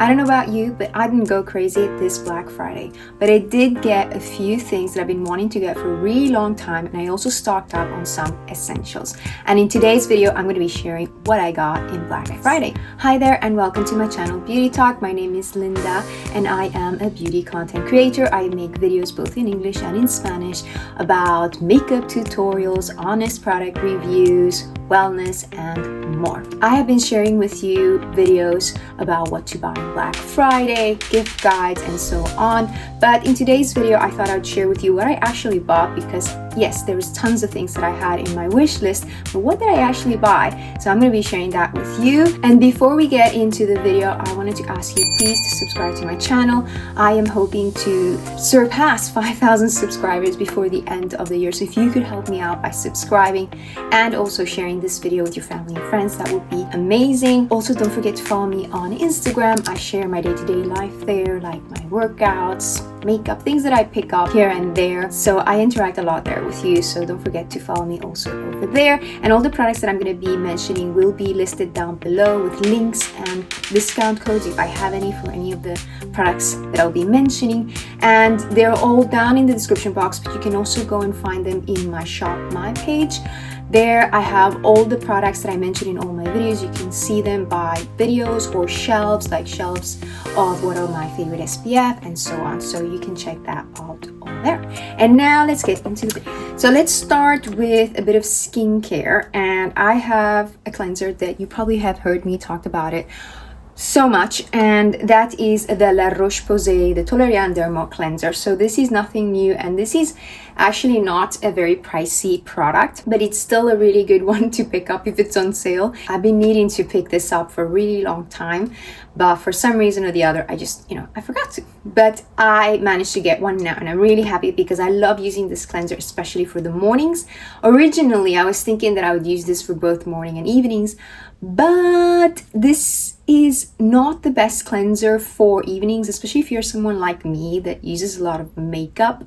I don't know about you, but I didn't go crazy this Black Friday. But I did get a few things that I've been wanting to get for a really long time, and I also stocked up on some essentials. And in today's video, I'm going to be sharing what I got in Black Friday. Hi there and welcome to my channel Beauty Talk. My name is Linda and I am a beauty content creator. I make videos both in English and in Spanish about makeup tutorials, honest product reviews, wellness, and more. I have been sharing with you videos about what to buy on Black Friday, gift guides, and so on. But in today's video, I thought I'd share with you what I actually bought, because yes, there was tons of things that I had in my wish list, but what did I actually buy? So I'm going to be sharing that with you. And before we get into the video, I wanted to ask you please to subscribe to my channel. I am hoping to surpass 5,000 subscribers before the end of the year. So if you could help me out by subscribing and also sharing this video with your family and friends, that would be amazing. Also, don't forget to follow me on Instagram. I share my day-to-day life there, like my workouts, makeup, things that I pick up here and there. So I interact a lot there with you, so don't forget to follow me also over there. And all the products that I'm going to be mentioning will be listed down below with links and discount codes if I have any for any of the products that I'll be mentioning. And they're all down in the description box, but you can also go and find them in my Shop My page. There I have all the products that I mentioned in all my videos. You can see them by videos or shelves, like shelves of what are my favorite SPF and so on. So you can check that out over there. And now let's get into the video. So let's start with a bit of skincare. And I have a cleanser that you probably have heard me talk about it so much, and that is the La Roche-Posay, the Toleriane Dermo cleanser. So this is nothing new, and this is actually not a very pricey product, but it's still a really good one to pick up if it's on sale. I've been needing to pick this up for a really long time, but for some reason or the other, I just, I forgot to. But I managed to get one now, and I'm really happy because I love using this cleanser, especially for the mornings. Originally, I was thinking that I would use this for both morning and evenings, but this is not the best cleanser for evenings, especially if you're someone like me that uses a lot of makeup,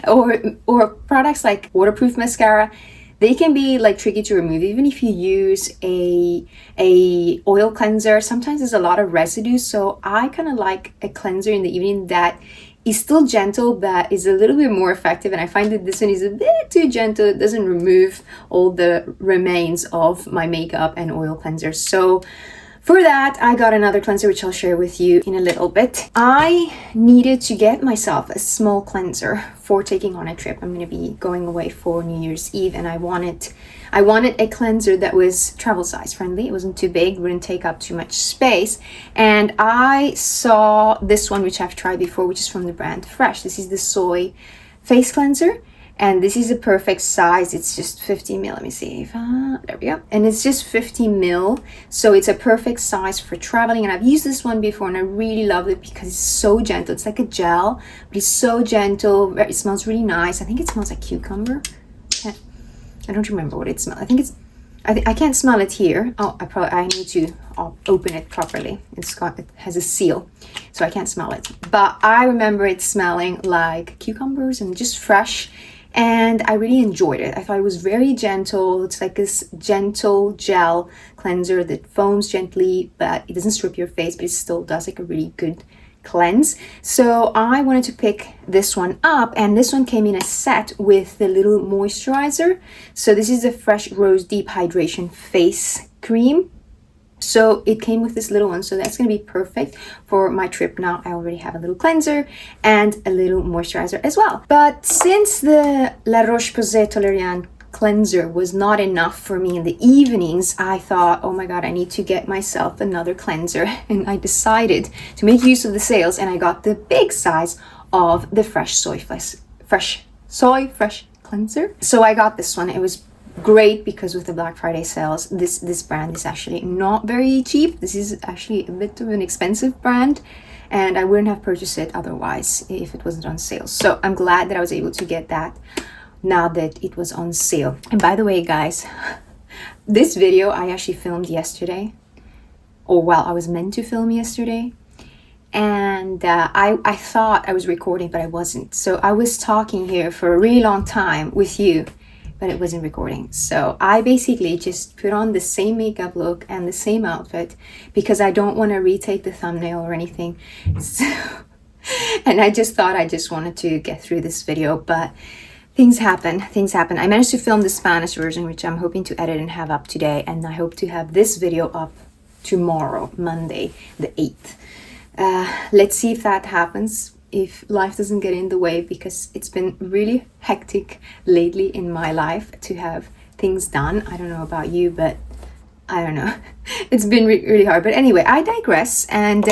or products like waterproof mascara. They can be like tricky to remove. Even if you use a oil cleanser, sometimes there's a lot of residue. So I kind of like a cleanser in the evening that is still gentle, but is a little bit more effective. And I find that this one is a bit too gentle. It doesn't remove all the remains of my makeup and oil cleanser. So for that, I got another cleanser, which I'll share with you in a little bit. I needed to get myself a small cleanser for taking on a trip. I'm going to be going away for New Year's Eve, and I wanted a cleanser that was travel size friendly. It wasn't too big, wouldn't take up too much space. And I saw this one, which I've tried before, which is from the brand Fresh. This is the soy face cleanser. And this is a perfect size. It's just 50 mil. Let me see if, there we go. And it's just 50 mil. So it's a perfect size for traveling. And I've used this one before and I really love it because it's so gentle. It's like a gel, but it's so gentle. It smells really nice. I think it smells like cucumber. I don't remember what it smells. I think it's, I can't smell it here. Oh, I need to open it properly. It has a seal, so I can't smell it. But I remember it smelling like cucumbers and just fresh. And I really enjoyed it. I thought it was very gentle. It's like this gentle gel cleanser that foams gently, but it doesn't strip your face, but it still does like a really good cleanse. So I wanted to pick this one up, and this one came in a set with the little moisturizer. So this is the Fresh Rose Deep Hydration Face Cream. So it came with this little one, so that's going to be perfect for my trip. Now I already have a little cleanser and a little moisturizer as well. But since the La Roche-Posay Toleriane cleanser was not enough for me in the evenings, I thought, oh my god, I need to get myself another cleanser. And I decided to make use of the sales, and I got the big size of the Fresh cleanser. So I got this one. It was great because with the Black Friday sales, this brand is actually not very cheap. This is actually a bit of an expensive brand, and I wouldn't have purchased it otherwise if it wasn't on sale. So I'm glad that I was able to get that now that it was on sale. And by the way, guys, this video I actually filmed yesterday, or well, I was meant to film yesterday, and I thought I was recording, but I wasn't. So I was talking here for a really long time with you, but it wasn't recording. So I basically just put on the same makeup look and the same outfit because I don't want to retake the thumbnail or anything. So, and I just thought I just wanted to get through this video, but things happen. I managed to film the Spanish version, which I'm hoping to edit and have up today, and I hope to have this video up tomorrow, Monday, the 8th. Let's see if that happens, if life doesn't get in the way, because it's been really hectic lately in my life to have things done. I don't know about you, but I don't know. It's been really hard. But anyway, I digress, and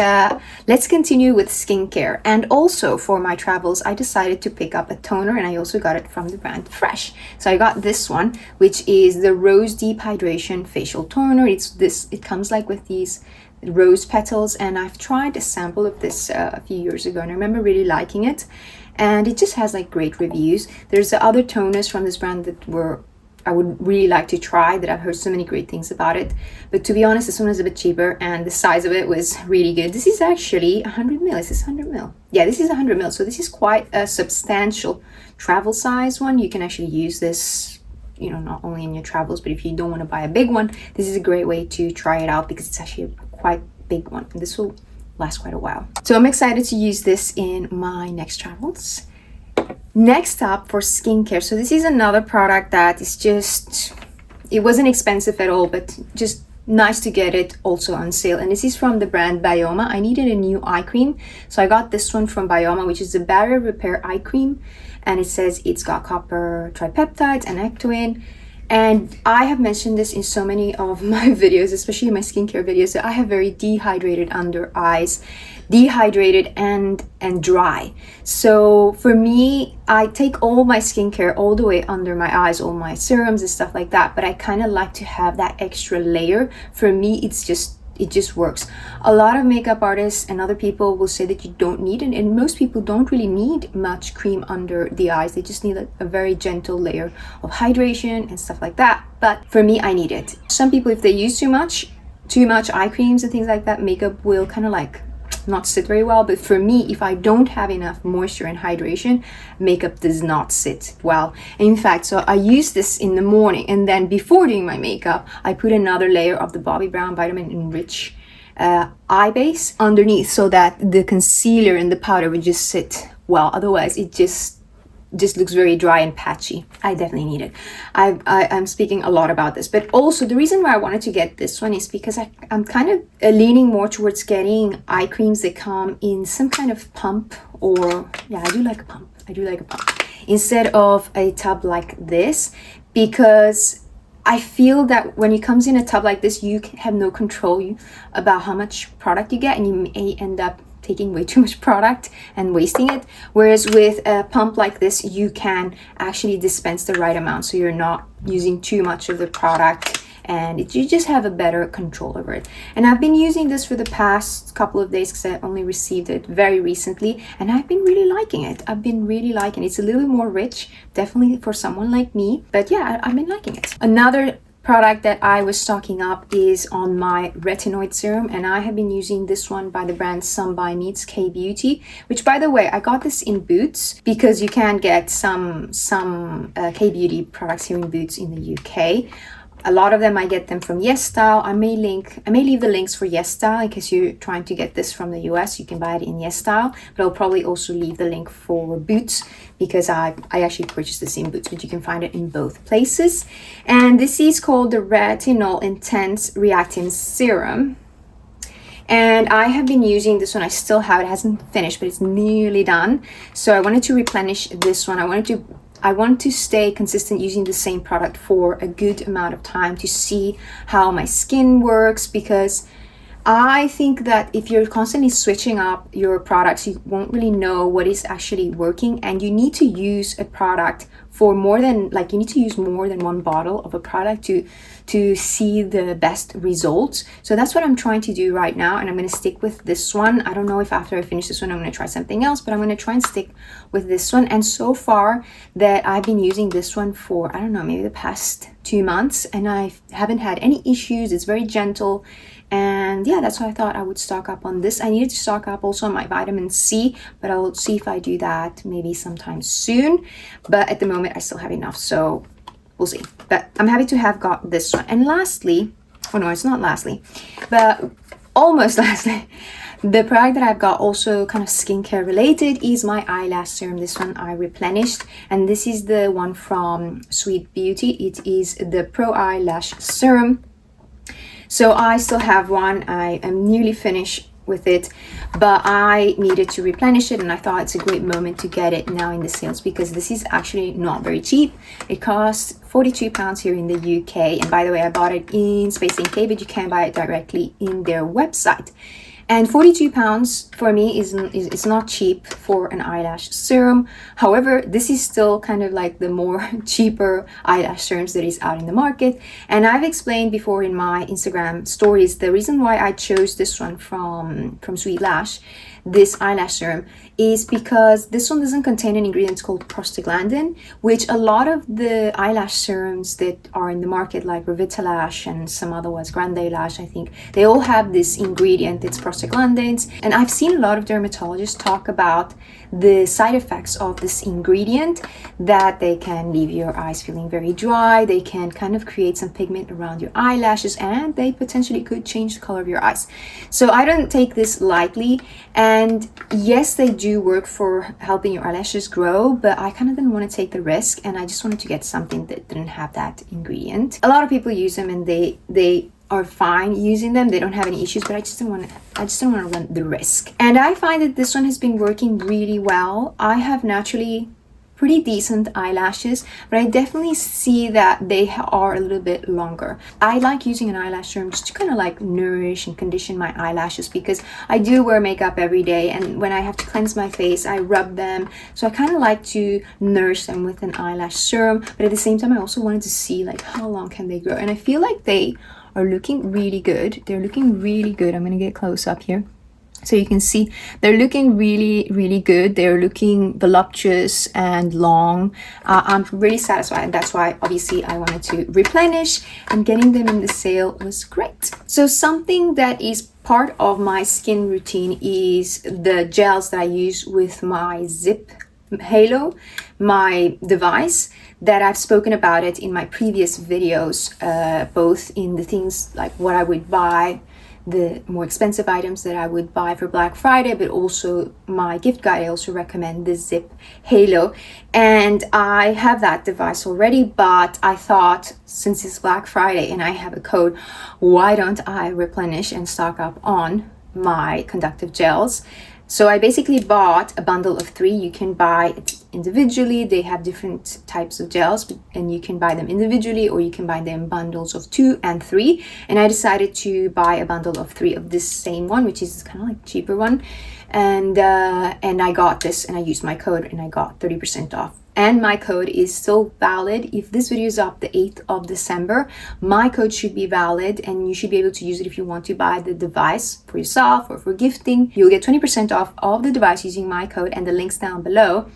let's continue with skincare. And also for my travels, I decided to pick up a toner, and I also got it from the brand Fresh. So I got this one, which is the Rose Deep Hydration Facial Toner. It comes like with these rose petals, and I've tried a sample of this a few years ago, and I remember really liking it, and it just has like great reviews. There's the other toners from this brand that I would really like to try, that I've heard so many great things about it, but to be honest, this one is a bit cheaper and the size of it was really good. This is actually 100 ml. Is this 100 ml? Yeah, this is 100 ml, so this is quite a substantial travel size one. You can actually use this, you know, not only in your travels, but if you don't want to buy a big one, this is a great way to try it out because it's actually a quite big one, and this will last quite a while. So I'm excited to use this in my next travels. Next up for skincare, so this is another product that is just, it wasn't expensive at all, but just nice to get it also on sale, and this is from the brand Bioma. I needed a new eye cream, so I got this one from Bioma, which is the Barrier Repair Eye Cream, and it says it's got copper tripeptides and ectoin. And I have mentioned this in so many of my videos, especially my skincare videos, that I have very dehydrated under eyes, dehydrated and dry. So for me, I take all my skincare all the way under my eyes, all my serums and stuff like that, but I kind of like to have that extra layer. For me, it just works. A lot of makeup artists and other people will say that you don't need it, and most people don't really need much cream under the eyes. They just need a very gentle layer of hydration and stuff like that. But for me, I need it. Some people, if they use too much eye creams and things like that, makeup will kind of like not sit very well. But for me, if I don't have enough moisture and hydration, makeup does not sit well. And in fact, so I use this in the morning, and then before doing my makeup, I put another layer of the Bobbi Brown Vitamin Enrich eye base underneath, so that the concealer and the powder would just sit well. Otherwise, it just looks very dry and patchy. I definitely need it. I'm speaking a lot about this, but also the reason why I wanted to get this one is because I'm kind of leaning more towards getting eye creams that come in some kind of pump, or yeah, I do like a pump instead of a tub like this, because I feel that when it comes in a tub like this, you have no control about how much product you get, and you may end up taking way too much product and wasting it. Whereas with a pump like this, you can actually dispense the right amount, so you're not using too much of the product, and you just have a better control over it. And I've been using this for the past couple of days because I only received it very recently, and I've been really liking it. It's a little bit more rich, definitely for someone like me, but yeah, I've been liking it. Another product that I was stocking up is on my Retinol serum, and I have been using this one by the brand Some by Meets K Beauty, which, by the way, I got this in Boots, because you can get some K Beauty products here in Boots in the UK. A lot of them I get them from YesStyle. I may leave the links for YesStyle in case you're trying to get this from the US. You can buy it in YesStyle, but I'll probably also leave the link for Boots, because I actually purchased this in Boots, but you can find it in both places. And this is called the Retinol Intense Reacting Serum. And I have been using this one. I still have it. It hasn't finished, but it's nearly done. So I wanted to replenish this one. I want to stay consistent using the same product for a good amount of time to see how my skin works, because I think that if you're constantly switching up your products, you won't really know what is actually working, and you need to use a product for more than one bottle of a product to see the best results. So that's what I'm trying to do right now, and I'm going to stick with this one. I don't know if after I finish this one I'm going to try something else, but I'm going to try and stick with this one. And so far that I've been using this one for, I don't know, maybe the past 2 months, and I haven't had any issues. It's very gentle, and yeah, that's why I thought I would stock up on this. I needed to stock up also on my vitamin C, but I'll see if I do that maybe sometime soon. But at the moment I still have enough, so we'll see. But I'm happy to have got this one. And lastly, oh no, it's not lastly, but almost lastly, the product that I've got also kind of skincare related is my eyelash serum. This one I replenished, and this is the one from Sweed Beauty. It is the Pro Eyelash Serum. So I still have one. I am nearly finished with it, but I needed to replenish it, and I thought it's a great moment to get it now in the sales because this is actually not very cheap. It costs £42 here in the UK, and by the way, I bought it in Space NK, but you can buy it directly in their website. And £42 for me is not cheap for an eyelash serum. However, this is still kind of like the more cheaper eyelash serums that is out in the market. And I've explained before in my Instagram stories the reason why I chose this one from Sweet Lash, this eyelash serum, is because this one doesn't contain an ingredient called prostaglandin, which a lot of the eyelash serums that are in the market, like Revitalash and some other ones, Grande Lash, I think, they all have this ingredient. It's prostaglandins, and I've seen a lot of dermatologists talk about the side effects of this ingredient, that they can leave your eyes feeling very dry, they can kind of create some pigment around your eyelashes, and they potentially could change the color of your eyes. So I don't take this lightly, and yes, they do work for helping your eyelashes grow, but I kind of didn't want to take the risk, and I just wanted to get something that didn't have that ingredient. A lot of people use them and they are fine using them, they don't have any issues, but I just don't want to run the risk. And I find that this one has been working really well. I have naturally pretty decent eyelashes, but I definitely see that they are a little bit longer. I like using an eyelash serum just to kind of like nourish and condition my eyelashes, because I do wear makeup every day, and when I have to cleanse my face, I rub them. So I kind of like to nourish them with an eyelash serum, but at the same time I also wanted to see like how long can they grow, and I feel like they are looking really good. They're looking really good. I'm gonna get close up here so you can see they're looking really good. They're looking voluptuous and long. I'm really satisfied, and that's why obviously I wanted to replenish, and getting them in the sale was great. So something that is part of my skin routine is the gels that I use with my Zip Halo, my device, that I've spoken about it in my previous videos, both in the things like what I would buy, the more expensive items that I would buy for Black Friday, but also my gift guide. I also recommend the Zip Halo, and I have that device already, but I thought since it's Black Friday and I have a code, why don't I replenish and stock up on my conductive gels? So I basically bought a bundle of 3. You can buy it individually. They have different types of gels, and you can buy them individually, or you can buy them bundles of 2 and 3. And I decided to buy a bundle of 3 of this same one, which is kind of like cheaper one. And I got this, and I used my code, and I got 30% off. And my code is still valid. If this video is up the 8th of December, my code should be valid, and you should be able to use it if you want to buy the device for yourself or for gifting. You'll get 20% off of the device using my code, and the link's down below.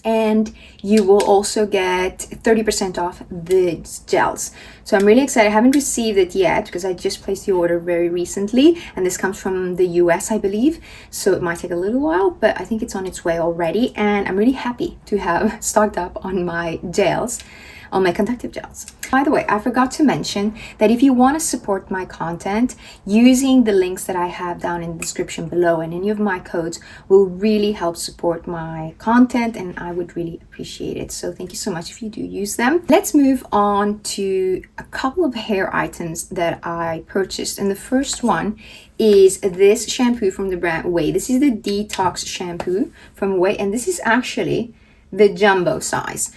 And you will also get 30% off the gels. So I'm really excited. I haven't received it yet because I just placed the order very recently, and this comes from the US, I believe. So it might take a little while, but I think it's on its way already, and I'm really happy to have stocked up on my gels, on my conductive gels. By the way, I forgot to mention that if you want to support my content, using the links that I have down in the description below and any of my codes will really help support my content, and I would really appreciate it. So thank you so much if you do use them. Let's move on to a couple of hair items that I purchased, and the first one is this shampoo from the brand Ouai. This is the Detox shampoo from Ouai, and this is actually the jumbo size.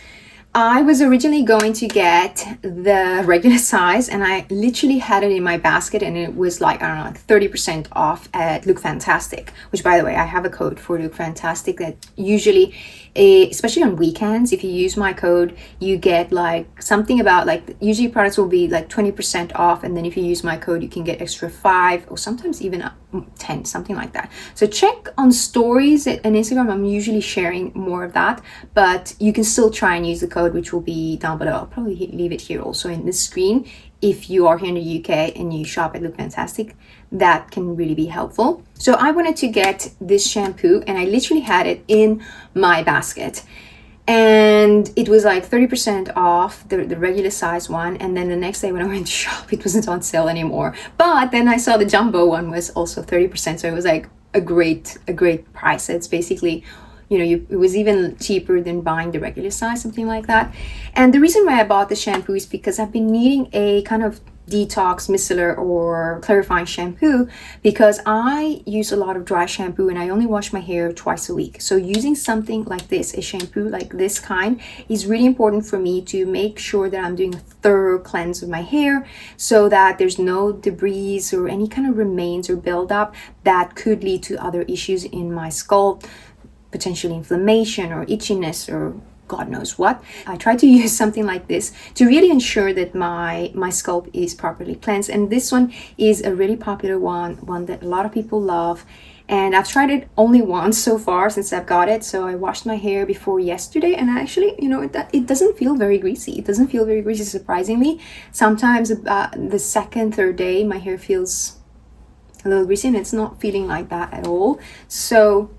I was originally going to get the regular size, and I literally had it in my basket, and it was like, I don't know, like 30% off at Look Fantastic, which, by the way, I have a code for Look Fantastic that usually, especially on weekends, if you use my code, you get like something about like, usually products will be like 20% off, and then if you use my code, you can get extra 5 or sometimes even 10, something like that. So check on stories and Instagram. I'm usually sharing more of that, but you can still try and use the code, which will be down below. I'll probably leave it here also in the screen. If you are here in the UK and you shop at Look Fantastic, that can really be helpful. So I wanted to get this shampoo, and I literally had it in my basket. and it was like 30% off the regular size one, and then the next day when I went to shop, it wasn't on sale anymore. But then I saw the jumbo one was also 30%, so it was like a great price. It's basically, you know, it was even cheaper than buying the regular size, something like that. And the reason why I bought the shampoo is because I've been needing a kind of detox micellar or clarifying shampoo, because I use a lot of dry shampoo and I only wash my hair twice a week. So using something like this, a shampoo like this kind, is really important for me to make sure that I'm doing a thorough cleanse of my hair, so that there's no debris or any kind of remains or buildup that could lead to other issues in my scalp, potentially inflammation or itchiness or God knows what. I try to use something like this to really ensure that my scalp is properly cleansed. And this one is a really popular one that a lot of people love. And I've tried it only once so far since I've got it. So I washed my hair before yesterday, and actually, you know, it doesn't feel very greasy. It doesn't feel very greasy, surprisingly. Sometimes the second, third day, my hair feels a little greasy, and it's not feeling like that at all. So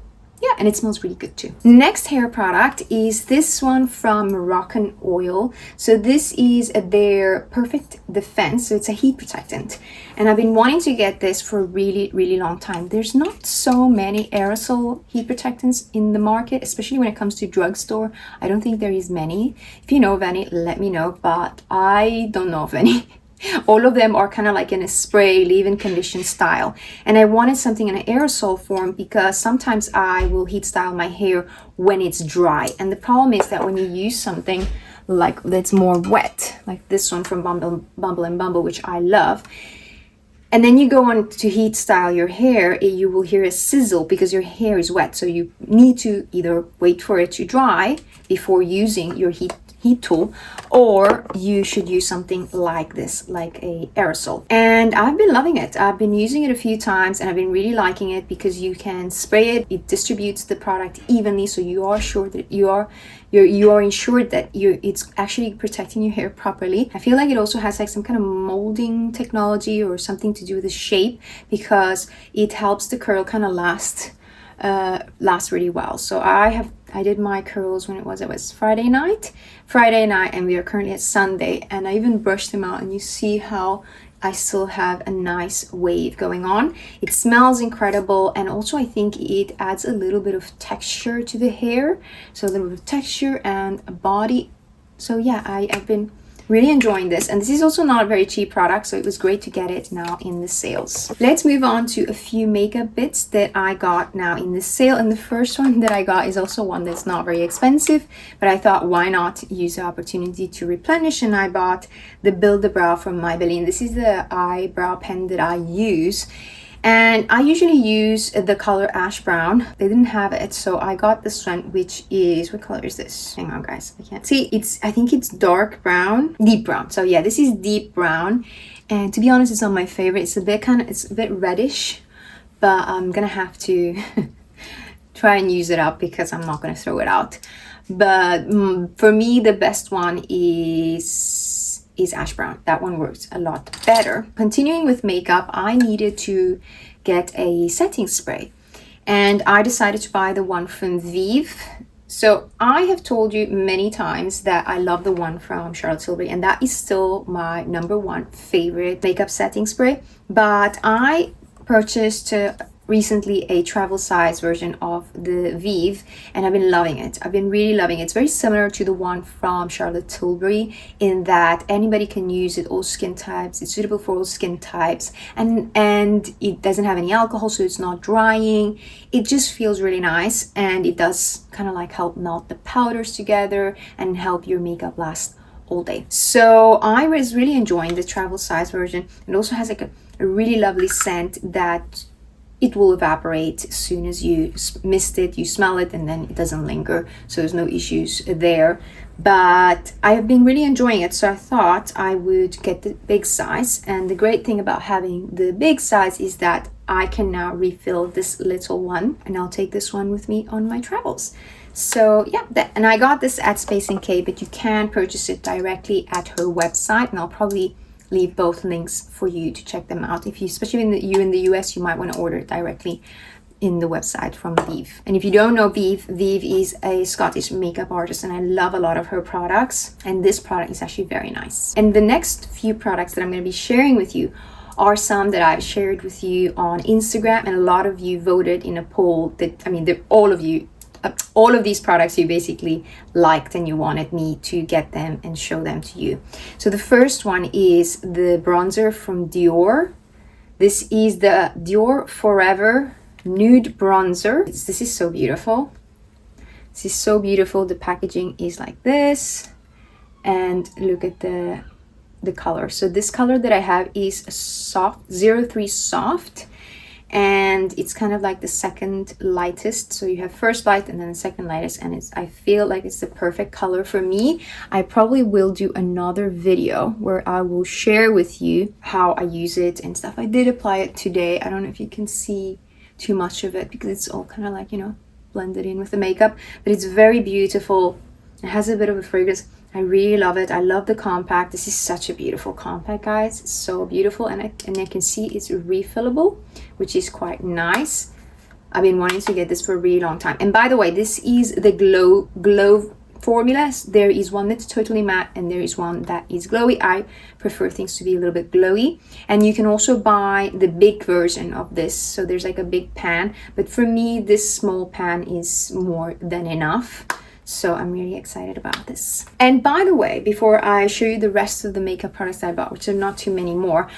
yeah, and it smells really good too. Next hair product is this one from Moroccanoil. So this is their Perfect Defense. So it's a heat protectant. And I've been wanting to get this for a really long time. There's not so many aerosol heat protectants in the market, especially when it comes to drugstore. I don't think there is many. If you know of any, let me know, but I don't know of any. All of them are kind of like in a spray leave-in condition style, and I wanted something in an aerosol form because sometimes I will heat style my hair when it's dry, and the problem is that when you use something like that's more wet, like this one from Bumble and Bumble, which I love, and then you go on to heat style your hair, you will hear a sizzle because your hair is wet. So you need to either wait for it to dry before using your heat tool, or you should use something like this, like a aerosol. And I've been loving it. I've been using it a few times and I've been really liking it because you can spray it, it distributes the product evenly, so you are sure that you are ensured that it's actually protecting your hair properly. I feel like it also has like some kind of molding technology or something to do with the shape, because it helps the curl kind of last really well. So I did my curls when it was Friday night, and we are currently at Sunday, and I even brushed them out, and you see how I still have a nice wave going on. It smells incredible, and also I think it adds a little bit of texture to the hair, so a little bit of texture and a body. So yeah, I've been really enjoying this, and this is also not a very cheap product, so it was great to get it now in the sales. Let's move on to a few makeup bits that I got now in the sale, and the first one that I got is also one that's not very expensive, but I thought why not use the opportunity to replenish, and I bought the Build the Brow from Maybelline. This is the eyebrow pen that I use, and I usually use the color ash brown. They didn't have it, so I got this one, which is, what color is this? Hang on guys, I can't see. I think it's dark brown, deep brown. So yeah, this is deep brown, and to be honest, it's not my favorite. It's a bit reddish, but I'm gonna have to try and use it up because I'm not gonna throw it out. But for me, the best one is ash brown. That one works a lot better. Continuing with makeup, I needed to get a setting spray, and I decided to buy the one from Vive. So I have told you many times that I love the one from Charlotte Tilbury, and that is still my #1 favorite makeup setting spray. But I purchased recently a travel size version of the Vive, and I've been loving it. I've been really loving it. It's very similar to the one from Charlotte Tilbury in that anybody can use it, all skin types. It's suitable for all skin types, and it doesn't have any alcohol, so it's not drying. It just feels really nice, and it does kind of like help melt the powders together and help your makeup last all day. So I was really enjoying the travel size version. It also has like a really lovely scent that it will evaporate as soon as you mist it, you smell it, and then it doesn't linger, so there's no issues there. But I have been really enjoying it, so I thought I would get the big size. And the great thing about having the big size is that I can now refill this little one, and I'll take this one with me on my travels. So yeah, and I got this at Space NK, but you can purchase it directly at her website, and I'll probably leave both links for you to check them out. If you, especially in the US, you might want to order it directly in the website from Vive. And if you don't know Vive, Vive is a Scottish makeup artist and I love a lot of her products, and this product is actually very nice. And the next few products that I'm going to be sharing with you are some that I've shared with you on Instagram, and a lot of you voted in a poll that, I mean, all of you, all of these products you basically liked and you wanted me to get them and show them to you. So the first one is the bronzer from Dior. This is the Dior Forever Nude Bronzer. This is so beautiful. This is so beautiful. The packaging is like this, and look at the color. So this color that I have is a soft 03 soft, and it's kind of like the second lightest. So you have first light and then the second lightest, and I feel like it's the perfect color for me. I probably will do another video where I will share with you how I use it and stuff. I did apply it today. I don't know if you can see too much of it because it's all kind of like, you know, blended in with the makeup, but it's very beautiful. It has a bit of a fragrance. I really love it. I love the compact. This is such a beautiful compact, guys. It's so beautiful, and I can see it's refillable, which is quite nice. I've been wanting to get this for a really long time. And by the way, this is the glow formulas. There is one that's totally matte and there is one that is glowy. I prefer things to be a little bit glowy, and you can also buy the big version of this. So there's like a big pan, but for me this small pan is more than enough. So I'm really excited about this. And by the way, before I show you the rest of the makeup products I bought, which are not too many more,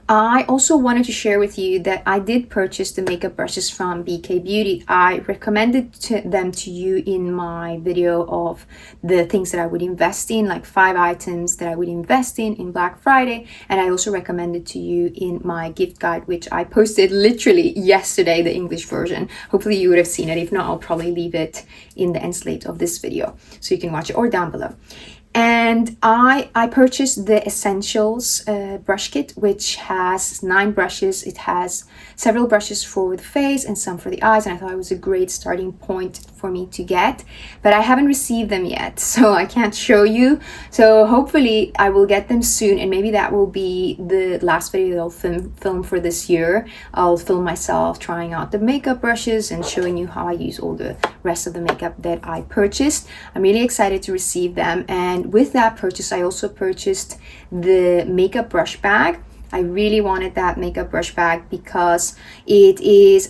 I also wanted to share with you that I did purchase the makeup brushes from BK Beauty. I recommended them to you in my video of the things that I would invest in, like 5 items that I would invest in Black Friday. And I also recommended to you in my gift guide, which I posted literally yesterday, the English version. Hopefully you would have seen it. If not, I'll probably leave it in the end slate of this video so you can watch it, or down below. And I purchased the Essentials brush kit, which has 9 brushes. It has several brushes for the face and some for the eyes, and I thought it was a great starting point for me to get. But I haven't received them yet, so I can't show you. So hopefully I will get them soon, and maybe that will be the last video that I'll film for this year. I'll film myself trying out the makeup brushes and showing you how I use all the rest of the makeup that I purchased. I'm really excited to receive them. And with that purchase, I also purchased the makeup brush bag. I really wanted that makeup brush bag because it is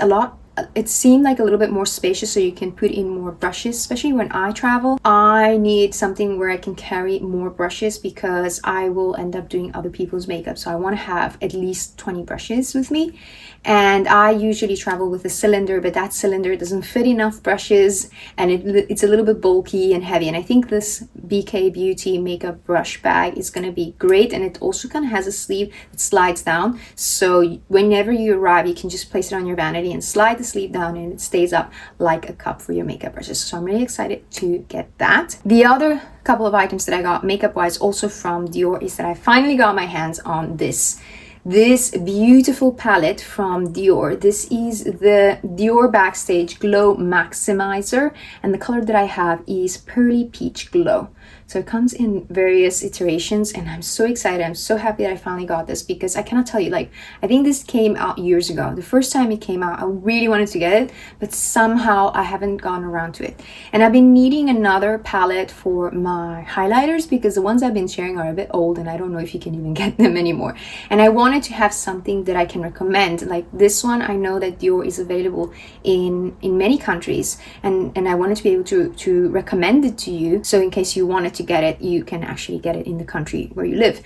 it seemed like a little bit more spacious, so you can put in more brushes. Especially when I travel, I need something where I can carry more brushes because I will end up doing other people's makeup. So I want to have at least 20 brushes with me. And I usually travel with a cylinder, but that cylinder doesn't fit enough brushes, and it's a little bit bulky and heavy. And I think this BK Beauty makeup brush bag is going to be great. And it also kind of has a sleeve that slides down, so whenever you arrive, you can just place it on your vanity and slide the sleeve down, and it stays up like a cup for your makeup brushes. So I'm really excited to get that. The other couple of items that I got makeup wise also from Dior is that I finally got my hands on this beautiful palette from Dior. This is the Dior Backstage Glow Maximizer, and the color that I have is Pearly Peach Glow. So it comes in various iterations, and I'm so excited. I'm so happy that I finally got this because I cannot tell you, like, I think this came out years ago. The first time it came out, I really wanted to get it, but somehow I haven't gone around to it. And I've been needing another palette for my highlighters because the ones I've been sharing are a bit old and I don't know if you can even get them anymore. And I wanted to have something that I can recommend. Like this one, I know that Dior is available in many countries, and I wanted to be able to recommend it to you. So in case you wanted to get it, you can actually get it in the country where you live.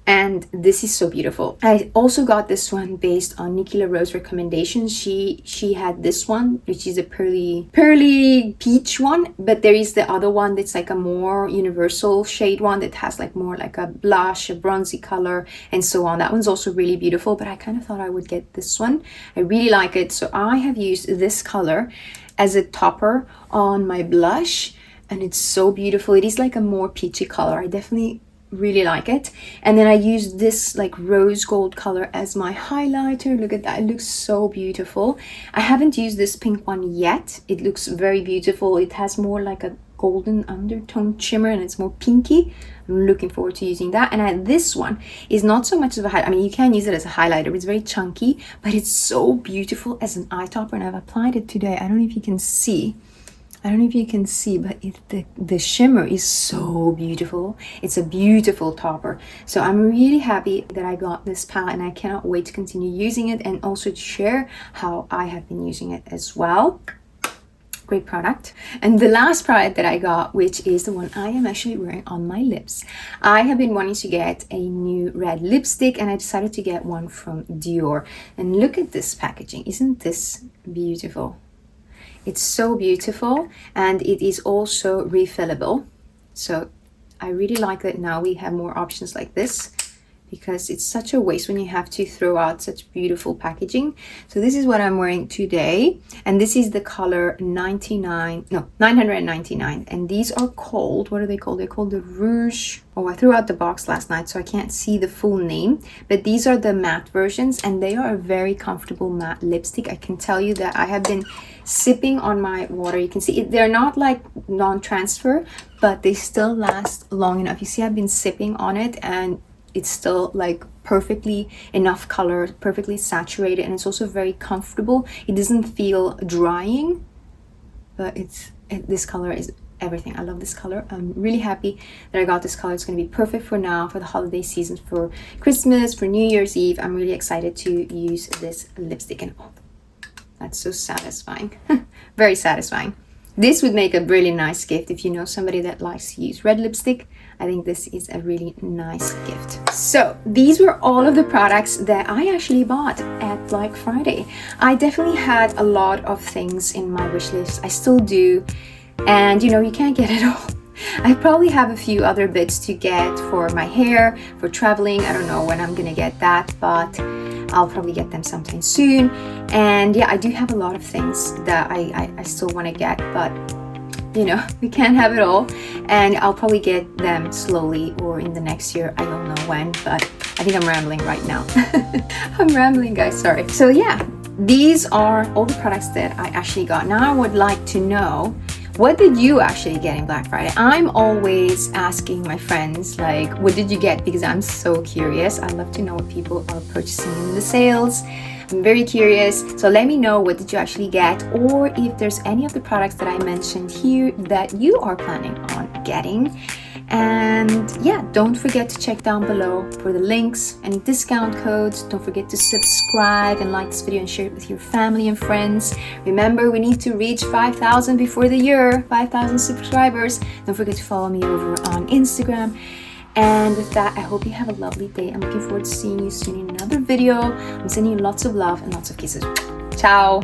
And this is so beautiful. I also got this one based on Nikki LaRose's recommendations. She had this one, which is a pearly peach one, but there is the other one that's like a more universal shade one that has like more like a blush, a bronzy color, and so on. That one's also really beautiful, but I kind of thought I would get this one. I really like it. So I have used this color as a topper on my blush, and it's so beautiful. It is like a more peachy color. I definitely really like it. And then I use this like rose gold color as my highlighter. Look at that, it looks so beautiful. I haven't used this pink one yet. It looks very beautiful. It has more like a golden undertone shimmer and it's more pinky. I'm looking forward to using that. And this one is not so much of a highlight. I mean, you can use it as a highlighter. It's very chunky, but it's so beautiful as an eye topper. And I've applied it today. I don't know if you can see. But the shimmer is so beautiful. It's a beautiful topper. So I'm really happy that I got this palette and I cannot wait to continue using it and also to share how I have been using it as well. Great product. And the last product that I got, which is the one I am actually wearing on my lips. I have been wanting to get a new red lipstick and I decided to get one from Dior. And look at this packaging. Isn't this beautiful? It's so beautiful, and it is also refillable. So I really like that now we have more options like this, because it's such a waste when you have to throw out such beautiful packaging. So this is what I'm wearing today, and this is the color 999, and these are called, what are they called? They're called the Rouge. Oh, I threw out the box last night so I can't see the full name, but these are the matte versions and they are a very comfortable matte lipstick. I can tell you that I have been sipping on my water. You can see it, they're not like non-transfer, but they still last long enough. You see, I've been sipping on it and it's still like perfectly enough color, perfectly saturated, and it's also very comfortable. It doesn't feel drying, but this color is everything. I love this color. I'm really happy that I got this color. It's going to be perfect for now, for the holiday season, for Christmas, for New Year's Eve. I'm really excited to use this lipstick, and oh, that's so satisfying. Very satisfying. This would make a really nice gift if you know somebody that likes to use red lipstick. I think this is a really nice gift. So these were all of the products that I actually bought at Black Friday. I definitely had a lot of things in my wish list. I still do. And you know, you can't get it all. I probably have a few other bits to get for my hair, for traveling. I don't know when I'm gonna get that, but I'll probably get them sometime soon. And yeah, I do have a lot of things that I still want to get, but you know, we can't have it all. And I'll probably get them slowly or in the next year. I don't know when, but I think I'm rambling right now. I'm rambling, guys, sorry. So yeah, these are all the products that I actually got. Now I would like to know, what did you actually get in Black Friday? I'm always asking my friends, like, what did you get? Because I'm so curious. I love to know what people are purchasing in the sales. I'm very curious. So let me know, what did you actually get? Or if there's any of the products that I mentioned here that you are planning on getting. And yeah, don't forget to check down below for the links, any discount codes. Don't forget to subscribe and like this video and share it with your family and friends. Remember, we need to reach 5,000 before the year, 5,000 subscribers. Don't forget to follow me over on Instagram. And with that, I hope you have a lovely day. I'm looking forward to seeing you soon in another video. I'm sending you lots of love and lots of kisses. Ciao!